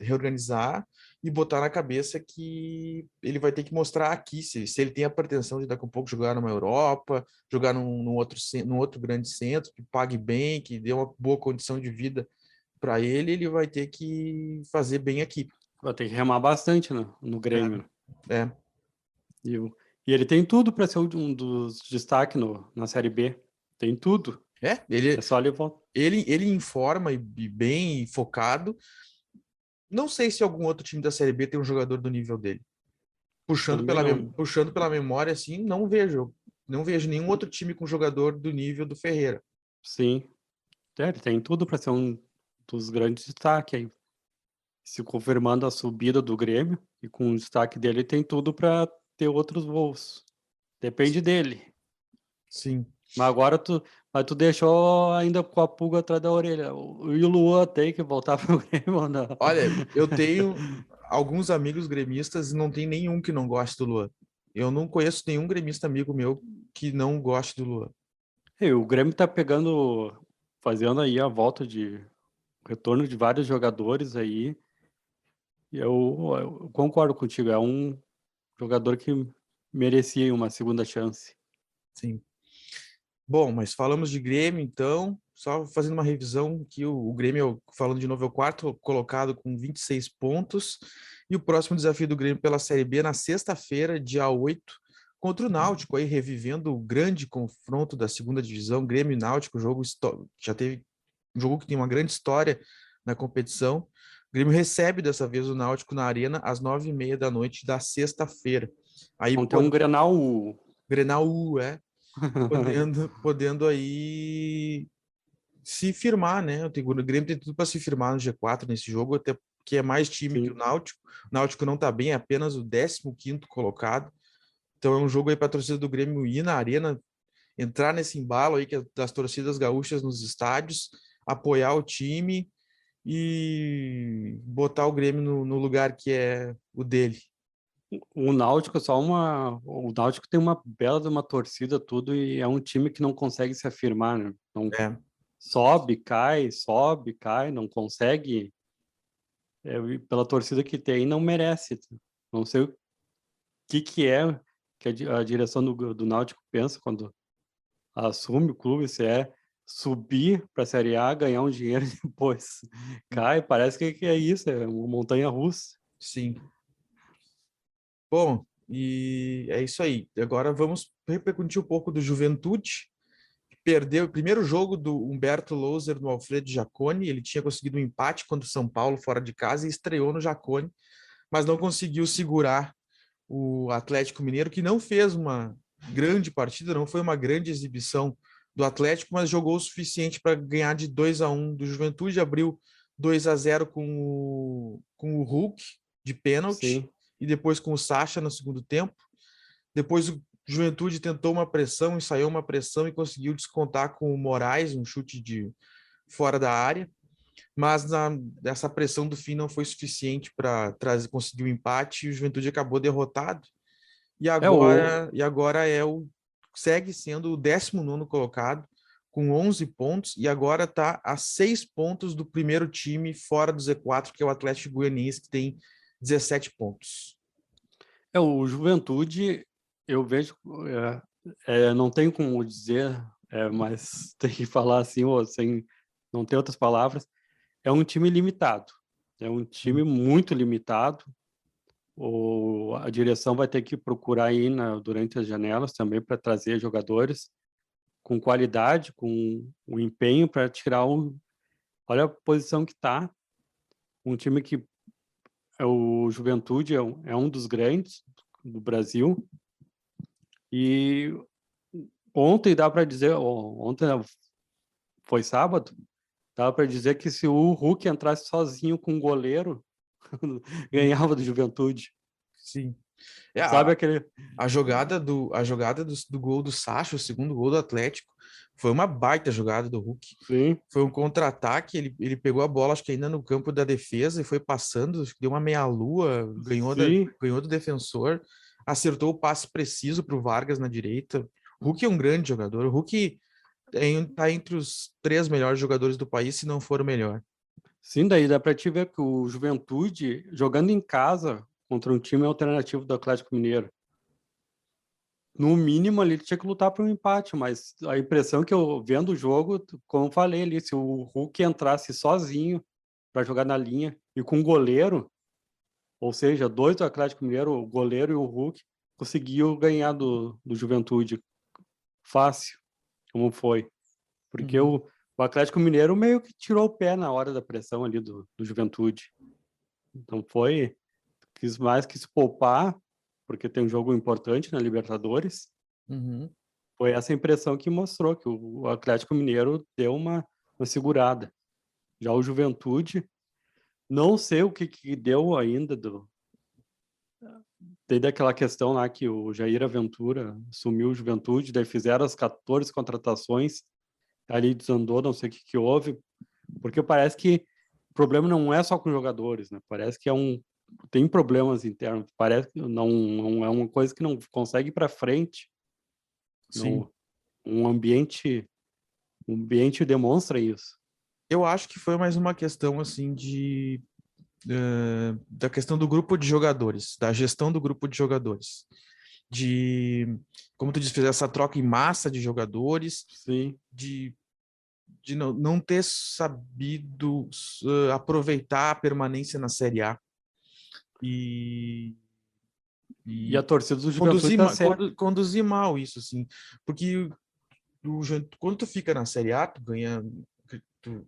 A: reorganizar e botar na cabeça que ele vai ter que mostrar aqui se ele tem a pretensão de daqui a pouco jogar numa Europa, jogar num outro grande centro, que pague bem, que dê uma boa condição de vida para ele vai ter que fazer bem aqui.
B: Vai ter que remar bastante no Grêmio.
A: É,
B: E, E ele tem tudo para ser um dos destaques na Série B. Tem tudo.
A: Ele,
B: É só ele voltar.
A: ele informa e bem focado. Não sei se algum outro time da Série B tem um jogador do nível dele.
B: Também não.
A: Puxando pela memória, assim, não vejo. Não vejo nenhum outro time com jogador do nível do Ferreira.
B: Sim. Ele tem tudo para ser um dos grandes destaques aí. Se confirmando a subida do Grêmio, e com o destaque dele, tem tudo para ter outros voos. Depende dele.
A: Sim.
B: Mas tu deixou ainda com a pulga atrás da orelha. E o Luan tem que voltar pro Grêmio ou não?
A: Olha, eu tenho alguns amigos gremistas e não tem nenhum que não goste do Luan. Eu não conheço nenhum gremista amigo meu que não goste do Luan.
B: E o Grêmio tá fazendo aí a volta de retorno de vários jogadores aí. E eu concordo contigo, é um jogador que merecia uma segunda chance.
A: Sim. Bom, mas falamos de Grêmio, então, só fazendo uma revisão que o Grêmio, falando de novo, é o quarto colocado com 26 pontos, e o próximo desafio do Grêmio pela Série B na sexta-feira, dia 8, contra o Náutico, aí revivendo o grande confronto da segunda divisão, Grêmio e Náutico, já teve um jogo que tem uma grande história na competição. O Grêmio recebe dessa vez o Náutico na Arena às 9h30 da noite da sexta-feira. Aí,
B: Vão ter um Grenal.
A: Grenal podendo aí se firmar, né? O Grêmio tem tudo para se firmar no G4 nesse jogo, até que é mais time que o
B: Sim.
A: Náutico. O Náutico não está bem, é apenas o 15º colocado. Então é um jogo aí para a torcida do Grêmio ir na arena, entrar nesse embalo aí que é das torcidas gaúchas nos estádios, apoiar o time e botar o Grêmio no lugar que é o dele.
B: O Náutico o Náutico tem uma bela de uma torcida, tudo, e é um time que não consegue se afirmar, né? Não
A: É,
B: sobe, cai, não consegue, e pela torcida que tem, não merece. Não sei o que é que a direção do Náutico pensa quando assume o clube, se é subir para a Série A, ganhar um dinheiro e depois cai, parece que é isso, é uma montanha russa.
A: sim. Bom, e é isso aí. Agora vamos repercutir um pouco do Juventude. Perdeu o primeiro jogo do Humberto Louser no Alfredo Jaconi. Ele tinha conseguido um empate contra o São Paulo fora de casa e estreou no Jaconi, mas não conseguiu segurar o Atlético Mineiro, que não fez uma grande partida, não foi uma grande exibição do Atlético, mas jogou o suficiente para ganhar de 2-1 do Juventude, abriu 2-0 com o Hulk de pênalti
B: Sim.
A: e depois com o Sacha no segundo tempo. Depois o Juventude tentou uma pressão, ensaiou uma pressão e conseguiu descontar com o Moraes, um chute de fora da área, mas essa pressão do fim não foi suficiente para conseguir o empate e o Juventude acabou derrotado. E
B: É o,
A: agora segue sendo o 19º colocado com 11 pontos e agora está a 6 pontos do primeiro time fora do Z4, que é o Atlético Goianiense, que tem 17 pontos.
B: o Juventude, eu vejo, não tenho como dizer, mas tem que falar assim, ou sem, não tem outras palavras, é um time limitado, é um time muito limitado. A direção vai ter que procurar aí durante as janelas também para trazer jogadores com qualidade, com o empenho para tirar olha a posição que está, um time que o Juventude é um dos grandes do Brasil. E ontem dá para dizer, ontem foi sábado, dá para dizer que se o Hulk entrasse sozinho com o goleiro, ganhava do Juventude.
A: Sim.
B: Sabe aquele.
A: A jogada do gol do Sacha, o segundo gol do Atlético, foi uma baita jogada do Hulk.
B: Sim,
A: Foi um contra-ataque, ele pegou a bola, acho que ainda no campo da defesa, e foi passando, acho que deu uma meia-lua,
B: sim.
A: ganhou do defensor, acertou o passe preciso para o Vargas na direita. O Hulk é um grande jogador. O Hulk está entre os 3 melhores jogadores do país, se não for o melhor.
B: Sim, daí dá para te ver que o Juventude, jogando em casa contra um time alternativo do Atlético Mineiro, no mínimo ali ele tinha que lutar por um empate, mas a impressão que eu vendo o jogo, como eu falei ali, se o Hulk entrasse sozinho para jogar na linha e com o goleiro, ou seja, dois do Atlético Mineiro, o goleiro e o Hulk, conseguiu ganhar do Juventude fácil, como foi. Porque o Atlético Mineiro meio que tirou o pé na hora da pressão ali do Juventude. Então quis mais que se poupar, porque tem um jogo importante na Libertadores.
A: Uhum.
B: Foi essa impressão que mostrou que o Atlético Mineiro deu uma segurada. Já o Juventude, não sei o que deu ainda desde aquela questão lá que o Jair Aventura sumiu o Juventude, daí fizeram as 14 contratações, ali desandou, não sei o que houve, porque parece que o problema não é só com jogadores, né? Parece que tem problemas internos, parece que não é uma coisa que não consegue ir para frente.
A: Sim.
B: Não, um ambiente demonstra isso.
A: Eu acho que foi mais uma questão assim da questão do grupo de jogadores, da gestão do grupo de jogadores, de como tu disse, fazer essa troca em massa de jogadores,
B: Sim.
A: de não ter sabido aproveitar a permanência na Série A e,
B: E a
A: e
B: torcida do Juventude tá certa.
A: conduzir mal isso, assim, porque quando tu fica na Série A, tu ganha,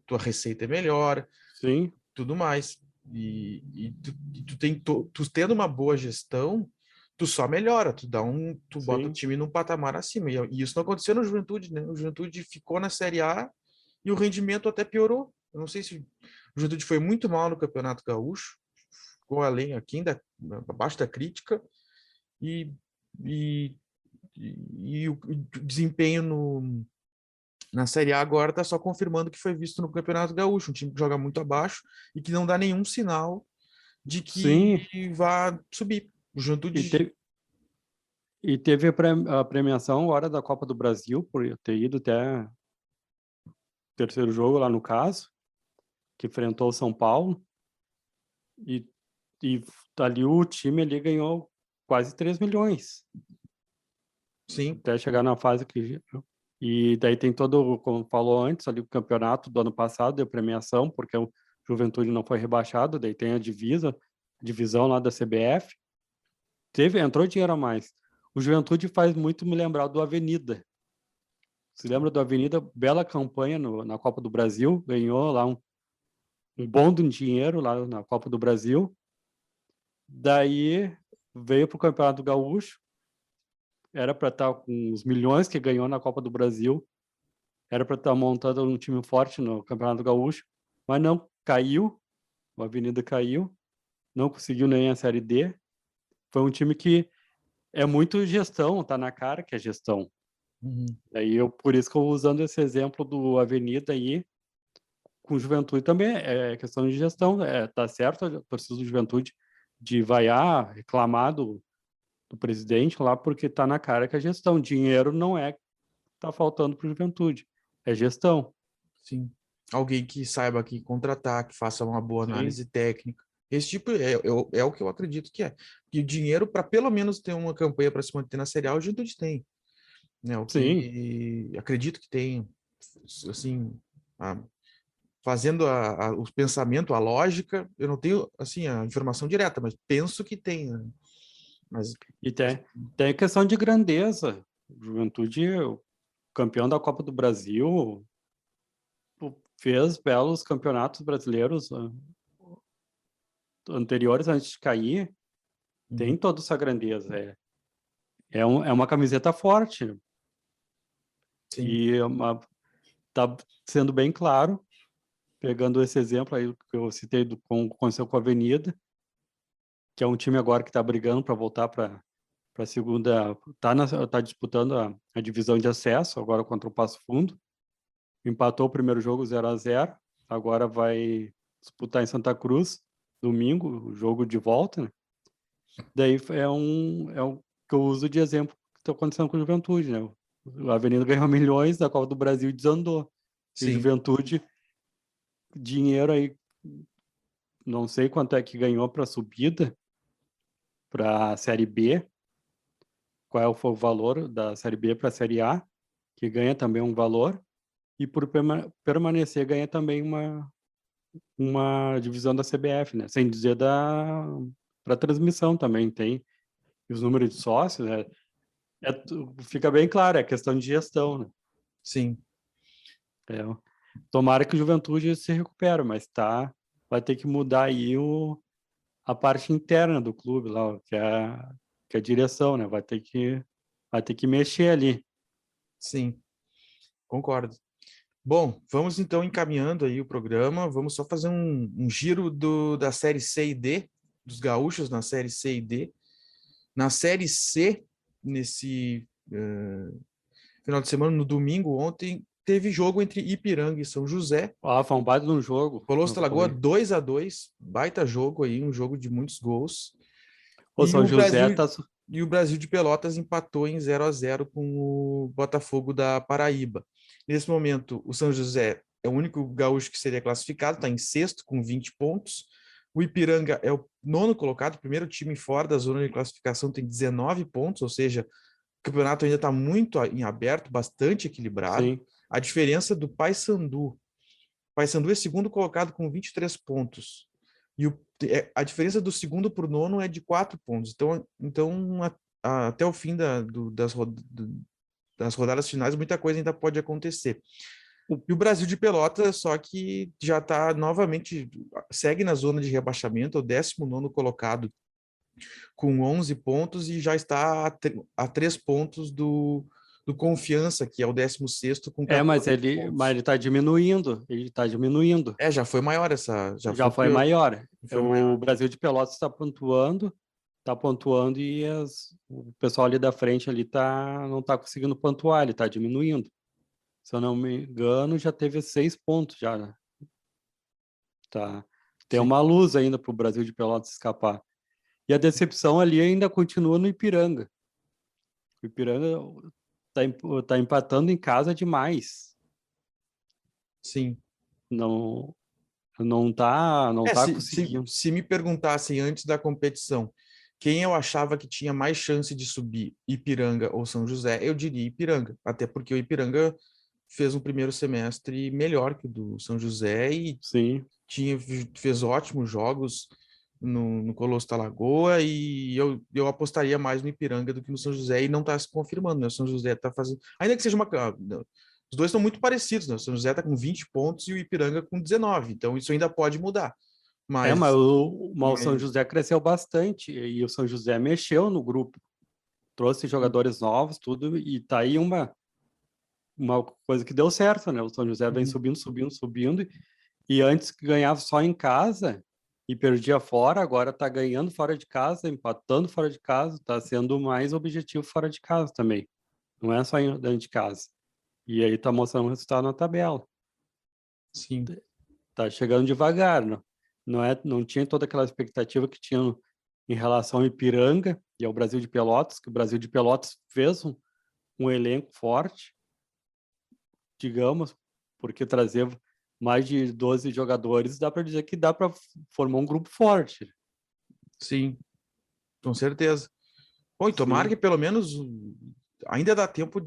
A: tua receita é melhor,
B: Sim,
A: tudo mais. Tu tendo uma boa gestão, tu só melhora, tu bota o
B: sim.
A: time num patamar acima. E isso não aconteceu no Juventude, né? O Juventude ficou na Série A e o rendimento até piorou. Eu não sei se o Juventude foi muito mal no Campeonato Gaúcho, ficou além aqui, abaixo da crítica, e, e, e o desempenho na Série A agora está só confirmando o que foi visto no Campeonato Gaúcho, um time que joga muito abaixo e que não dá nenhum sinal de
B: Sim,
A: que vá subir. O
B: e,
A: Juventude.
B: te, e teve a premiação agora da Copa do Brasil, por eu ter ido até o terceiro jogo lá no caso, que enfrentou o São Paulo, e, e ali o time ali ganhou quase 3 milhões,
A: Sim.
B: até chegar na fase que... E daí tem todo, como falou antes, ali o campeonato do ano passado deu premiação, porque o Juventude não foi rebaixado, daí tem a divisão lá da CBF. Entrou dinheiro a mais. O Juventude faz muito me lembrar do Avenida. Se lembra do Avenida? Bela campanha na Copa do Brasil, ganhou lá um bom de um dinheiro lá na Copa do Brasil. Daí veio para o Campeonato Gaúcho, era para estar com os milhões que ganhou na Copa do Brasil, era para estar montando um time forte no Campeonato Gaúcho, mas não, caiu, o Avenida caiu, não conseguiu nem a Série D. Foi um time que é muito gestão, tá na cara que é gestão.
A: Uhum.
B: Daí por isso que eu usando esse exemplo do Avenida aí, com Juventude também é questão de gestão, tá certo a torcida do Juventude de vaiar, reclamar do presidente lá, porque tá na cara que a gestão, dinheiro não é que tá faltando para Juventude, é gestão.
A: Sim. Alguém que saiba que contratar, que faça uma boa
B: Sim,
A: análise técnica. Esse tipo é o que eu acredito que é. E o dinheiro, para pelo menos ter uma campanha para se manter na Série A, o Juventude tem. Né? O
B: sim,
A: que acredito que tem. Assim, a- fazendo o pensamento, a lógica, eu não tenho assim a informação direta, mas penso que tem. Né? Mas
B: e tem questão de grandeza. Juventude, o campeão da Copa do Brasil, fez belos campeonatos brasileiros anteriores antes de cair,
A: uhum,
B: tem toda essa grandeza. É uma camiseta forte
A: sim.
B: e tá sendo bem claro, pegando esse exemplo aí que eu citei com aconteceu com a Avenida, que é um time agora que está brigando para voltar para a segunda, tá disputando a divisão de acesso agora contra o Passo Fundo, empatou o primeiro jogo 0-0, agora vai disputar em Santa Cruz domingo, o jogo de volta, né? Daí é um que eu uso de exemplo que está acontecendo com o Juventude, né? O Avenida ganhou milhões da Copa do Brasil e desandou. E o
A: Sim.
B: Juventude, dinheiro aí, não sei quanto é que ganhou para a subida para a Série B, qual foi o valor da Série B para a Série A, que ganha também um valor, e por permanecer ganha também uma divisão da CBF, né? Sem dizer para transmissão também tem. e os números de sócios, né? Fica bem claro, é questão de gestão, né?
A: Sim,
B: É, tomara que o Juventude se recupere, mas vai ter que mudar aí a parte interna do clube lá, que é a direção, né? Vai ter que mexer ali.
A: sim, concordo. Bom, vamos então encaminhando aí o programa. Vamos só fazer um giro da série C e D, dos gaúchos na série C e D. Na série C, nesse final de semana, no domingo, ontem, teve jogo entre Ipiranga e São José.
B: Foi um baita de um jogo.
A: Colosso Lagoa 2-2, baita jogo aí, um jogo de muitos gols.
B: O
A: E
B: São
A: o
B: José
A: Brasil e o Brasil de Pelotas empatou em 0-0 com o Botafogo da Paraíba. Nesse momento, o São José é o único gaúcho que seria classificado, está em sexto com 20 pontos. O Ipiranga é o nono colocado, primeiro time fora da zona de classificação, tem 19 pontos, ou seja, o campeonato ainda está muito em aberto, bastante equilibrado.
B: sim.
A: A diferença do Paysandu é segundo colocado com 23 pontos. E a diferença do segundo para o nono é de 4 pontos. Então até o fim das rodadas finais, muita coisa ainda pode acontecer. E o Brasil de Pelotas, só que já está novamente, segue na zona de rebaixamento, é o 19º colocado com 11 pontos e já está a 3 pontos do Confiança, que é o 16º com
B: Mas
A: 14
B: ele
A: pontos.
B: está diminuindo. Ele está diminuindo.
A: Já foi maior já
B: Já
A: foi
B: foi
A: pior,
B: maior.
A: foi
B: O
A: maior.
B: Brasil de Pelotas está pontuando e o pessoal ali da frente ali não está conseguindo pontuar, ele está diminuindo. Se eu não me engano, já teve 6 pontos já, né? Tá. Tem
A: Sim,
B: uma luz ainda para o Brasil de Pelotas escapar. E a decepção ali ainda continua no Ipiranga. O Ipiranga tá empatando em casa demais.
A: sim.
B: Não, não tá
A: Se, se,
B: conseguindo.
A: se me perguntassem antes da competição quem eu achava que tinha mais chance de subir, Ipiranga ou São José, eu diria Ipiranga, até porque o Ipiranga fez um primeiro semestre melhor que o do São José e
B: Sim.
A: fez ótimos jogos no Colosso da Lagoa e eu apostaria mais no Ipiranga do que no São José e não está se confirmando, né? O São José está fazendo, ainda que seja os dois estão muito parecidos, né? O São José está com 20 pontos e o Ipiranga com 19, então isso ainda pode mudar.
B: Mas
A: Mas,
B: o São
A: mas
B: José cresceu bastante e o São José mexeu no grupo, trouxe jogadores novos, tudo, e tá aí uma coisa que deu certo, né? O São José vem
A: uhum,
B: subindo, subindo, subindo, e antes que ganhava só em casa e perdia fora, agora tá ganhando fora de casa, empatando fora de casa, tá sendo mais objetivo fora de casa também. Não é só dentro de casa. E aí tá mostrando o resultado na tabela.
A: sim,
B: Tá chegando devagar, não tinha toda aquela expectativa que tinha em relação ao Ipiranga e ao Brasil de Pelotas, que o Brasil de Pelotas fez um elenco forte, digamos, porque trazer mais de 12 jogadores, dá para dizer que dá para formar um grupo forte.
A: sim, com certeza. Bom, e tomara que
B: Sim.
A: pelo menos ainda dá tempo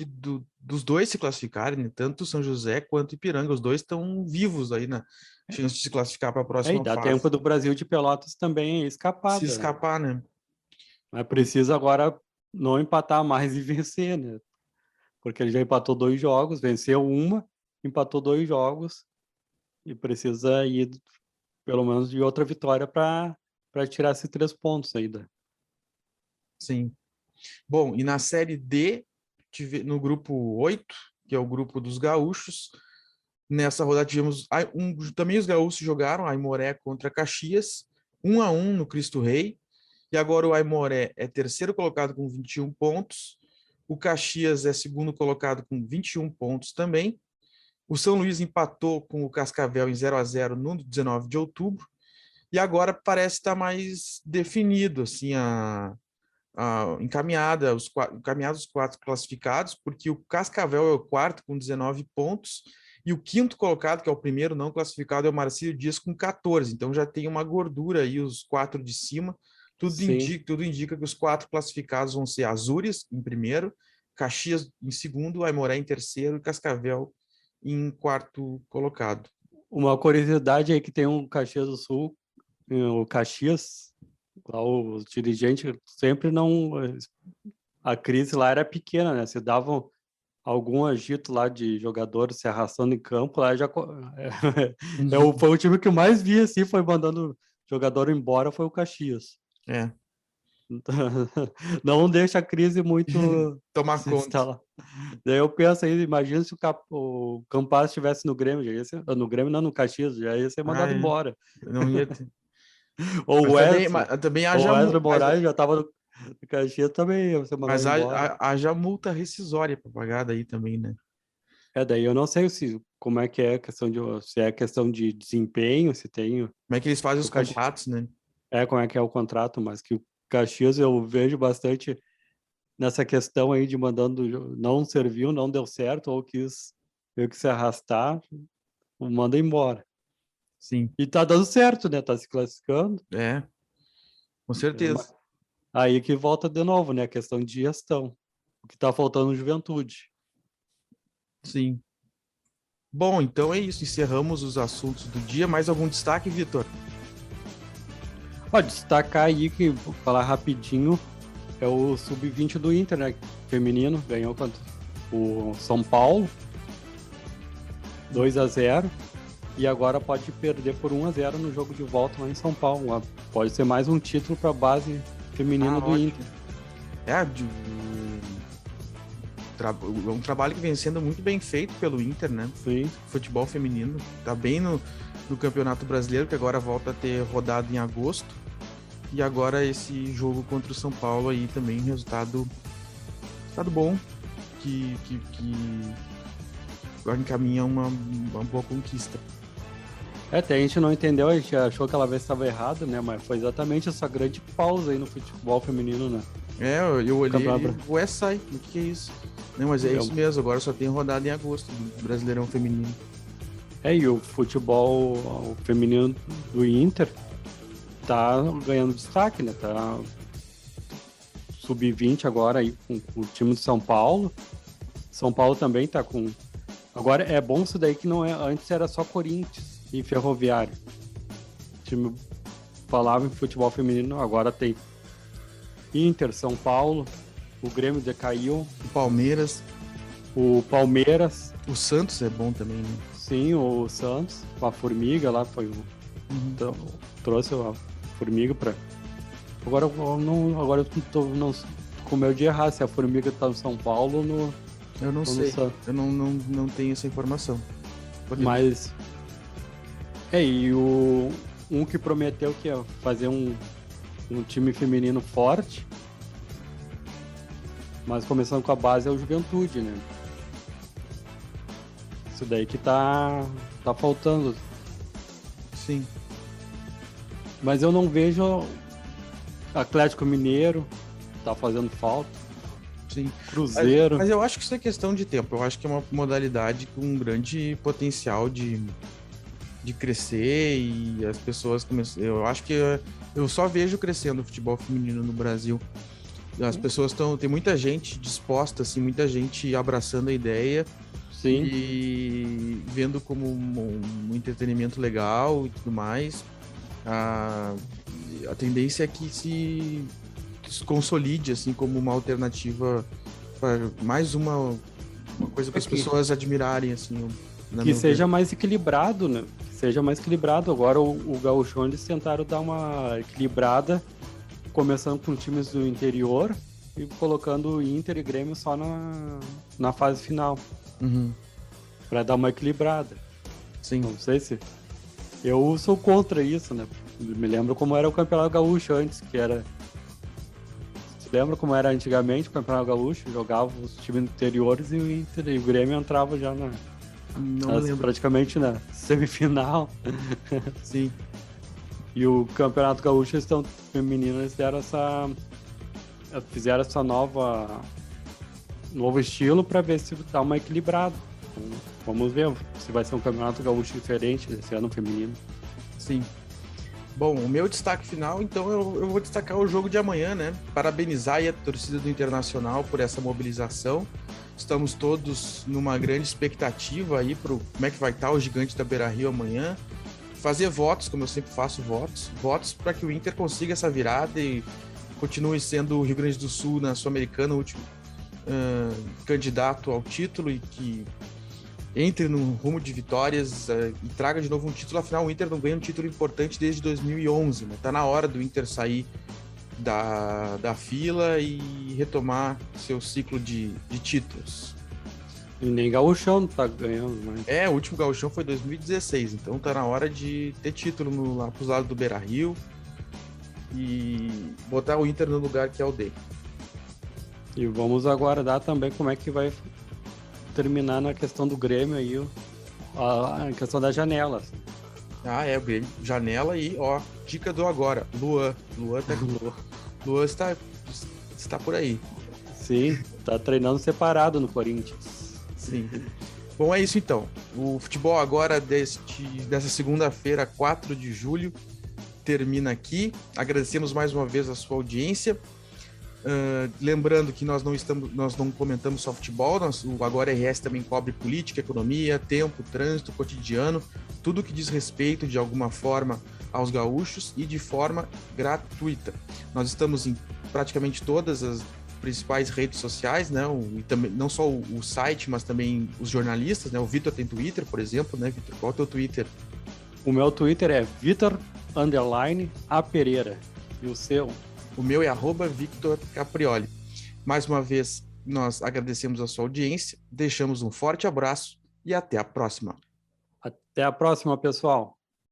A: dos dois se classificarem, né? Tanto São José quanto Ipiranga. Os dois estão vivos aí na chance de se classificar para a
B: E
A: próxima
B: dá
A: fase.
B: tempo do Brasil de Pelotas também
A: Se
B: escapada, né?
A: escapar, né?
B: Mas precisa agora não empatar mais e vencer, né? Porque ele já empatou 2 jogos, venceu uma, empatou 2 jogos e precisa ir pelo menos de outra vitória para tirar esses 3 pontos ainda.
A: Sim. Bom, e na série D, no grupo 8, que é o grupo dos gaúchos, nessa rodada tivemos também os gaúchos jogaram Aimoré contra Caxias, 1-1 no Cristo Rei. E agora o Aimoré é terceiro colocado com 21 pontos. O Caxias é segundo colocado com 21 pontos também. O São Luís empatou com o Cascavel em 0-0 no 19 de outubro. E agora parece estar mais definido assim encaminhados os 4 classificados, porque o Cascavel é o quarto com 19 pontos e o quinto colocado, que é o primeiro não classificado, é o Marcílio Dias com 14. Então já tem uma gordura aí os 4 de cima.
B: Sim.
A: Tudo indica que os 4 classificados vão ser Azures em primeiro, Caxias em segundo, Aimoré em terceiro e Cascavel em quarto colocado.
B: Uma curiosidade aí que tem um Caxias do Sul, o Caxias, Lá os dirigentes sempre não... A crise lá era pequena, né? Se davam algum agito lá de jogadores se arrastando em campo, lá já... Foi o time que eu mais vi, assim, foi mandando jogador embora, foi o Caxias.
A: É.
B: Não deixa a crise muito
A: Tomar
B: se
A: conta.
B: instalar. Daí eu penso aí, imagina se o Campaz estivesse no Grêmio, já ia ser, no Grêmio não, no Caxias, já ia ser mandado embora.
A: Não ia ter.
B: Ou
A: Mas também
B: o
A: haja
B: Wesley Moraes já estava no Caxias, também ia ser mandado embora.
A: haja multa rescisória para pagar daí também, né?
B: Daí eu não sei como é que é a questão se é questão de desempenho, se tem...
A: Como é que eles fazem os contratos, né?
B: Como é que é o contrato, mas que o Caxias eu vejo bastante nessa questão aí de mandando, não serviu, não deu certo, ou quis meio que se arrastar, manda embora.
A: Sim.
B: E tá dando certo, né? Tá se classificando.
A: Com certeza.
B: Aí que volta de novo, né? A questão de gestão. O que tá faltando no Juventude.
A: Sim. Bom, então é isso. Encerramos os assuntos do dia. Mais algum destaque, Vitor?
B: Pode destacar aí que, vou falar rapidinho, é o Sub-20 do Inter, né? Feminino, ganhou contra o São Paulo, 2-0, e agora pode perder por 1-0 no jogo de volta lá em São Paulo. Pode ser mais um título para a base feminina do
A: ótimo.
B: Inter.
A: É um trabalho que vem sendo muito bem feito pelo Inter, né?
B: Sim.
A: Futebol feminino. Tá bem no Campeonato Brasileiro, que agora volta a ter rodado em agosto. E agora esse jogo contra o São Paulo aí também, resultado bom, que encaminha uma boa conquista.
B: Até a gente não entendeu, a gente achou que ela estava errada, né? Mas foi exatamente essa grande pausa aí no futebol feminino, né?
A: Eu olhei e ué, sai, o que é isso? Não, mas é isso mesmo, agora só tem rodada em agosto do Brasileirão Feminino.
B: E o futebol feminino do Inter tá ganhando destaque, né? Tá sub-20 agora aí com o time de São Paulo. São Paulo também tá com... Agora é bom isso daí que não é... Antes era só Corinthians e Ferroviário. O time falava em futebol feminino, agora tem Inter, São Paulo, o Grêmio decaiu.
A: O Palmeiras.
B: O
A: Santos é bom também, né?
B: Sim, o Santos, com a Formiga lá, foi então, trouxe a Formiga para... Agora eu tô com medo de errar se a Formiga tá no São Paulo ou no...
A: Eu não sei, eu não tenho essa informação.
B: Mas... E um que prometeu que ia fazer um time feminino forte, mas começando com a base é o Juventude, né? Isso daí que tá faltando.
A: Sim.
B: Mas eu não vejo Atlético Mineiro, tá fazendo falta.
A: Sim.
B: Cruzeiro.
A: Mas eu acho que isso é questão de tempo. Eu acho que é uma modalidade com um grande potencial de crescer e as pessoas começam. Eu acho que eu só vejo crescendo o futebol feminino no Brasil. As pessoas tem muita gente disposta, assim, muita gente abraçando a ideia.
B: Sim.
A: E vendo como um entretenimento legal e tudo mais. A tendência é que se consolide assim como uma alternativa para mais uma coisa para as pessoas admirarem assim.
B: Que seja mais equilibrado, né? Que seja mais equilibrado. Agora o Gauchão, eles tentaram dar uma equilibrada, começando com times do interior e colocando o Inter e Grêmio só na fase final. Para dar uma equilibrada.
A: Sim.
B: Não sei se... Eu sou contra isso, né? Me lembro como era o Campeonato Gaúcho antes, que era... Você lembra como era antigamente o Campeonato Gaúcho? Jogava os times interiores e o Inter e o Grêmio entrava já praticamente na semifinal.
A: Sim.
B: E o Campeonato Gaúcho feminino, eles fizeram essa novo estilo para ver se dá uma equilibrada. Vamos ver se vai ser um Campeonato Gaúcho diferente desse ano feminino.
A: Sim. Bom, o meu destaque final, então, eu vou destacar o jogo de amanhã, né? Parabenizar aí a torcida do Internacional por essa mobilização. Estamos todos numa grande expectativa aí como é que vai estar o Gigante da Beira-Rio amanhã. fazer votos, como eu sempre faço, votos para que o Inter consiga essa virada e continue sendo o Rio Grande do Sul na Sul-Americana o último candidato ao título e que entre no rumo de vitórias e traga de novo um título. Afinal, o Inter não ganha um título importante desde 2011, né? Tá na hora do Inter sair da fila e retomar seu ciclo de títulos.
B: E nem Gaúchão não tá ganhando, mas...
A: O último Gaúchão foi 2016, então tá na hora de ter título lá pros lados do Beira-Rio e botar o Inter no lugar que é o dele.
B: E vamos aguardar também como é que vai terminar na questão do Grêmio aí, a questão das janelas.
A: O Grêmio, janela e, dica do agora, Luan está por aí.
B: Sim, tá treinando separado no Corinthians.
A: Sim. Bom, é isso então. O futebol agora dessa segunda-feira, 4 de julho, termina aqui. Agradecemos mais uma vez a sua audiência. Lembrando que nós não comentamos só futebol, o Agora RS também cobre política, economia, tempo, trânsito, cotidiano, tudo que diz respeito de alguma forma aos gaúchos e de forma gratuita. Nós estamos em praticamente todas as principais redes sociais, né? E também, não só o site, mas também os jornalistas, né? O Vitor tem Twitter, por exemplo, né, Vitor? Qual é o teu Twitter?
B: O meu Twitter é Vitor_A Pereira. E o seu?
A: O meu é @Victor Caprioli. Mais uma vez, nós agradecemos a sua audiência, deixamos um forte abraço e até a próxima.
B: Até a próxima, pessoal.